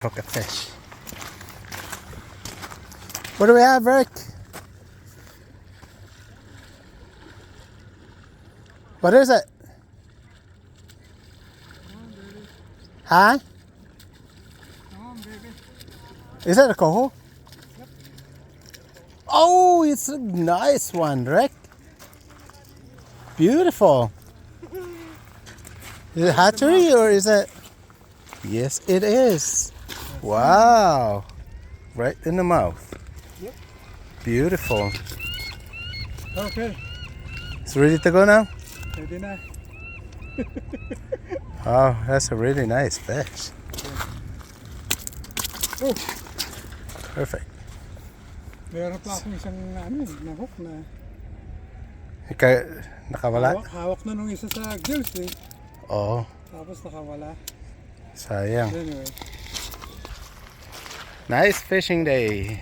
Hook a fish. What do we have, Rick? What is it? Huh? Is that a coho? Oh, it's a nice one, Rick. Beautiful. Is it hatchery or is it? Yes, it is. Wow. Right in the mouth. Yep. Beautiful. Okay. It's ready to go now? Pwede na. Oh, that's a really nice fish. Oh, Perfect. meron pa akong isang na-hook na. Nakawala? Hawak na nung isa sa gills eh. Oo. Tapos nakawala. Sayang. Anyway. Nice fishing day.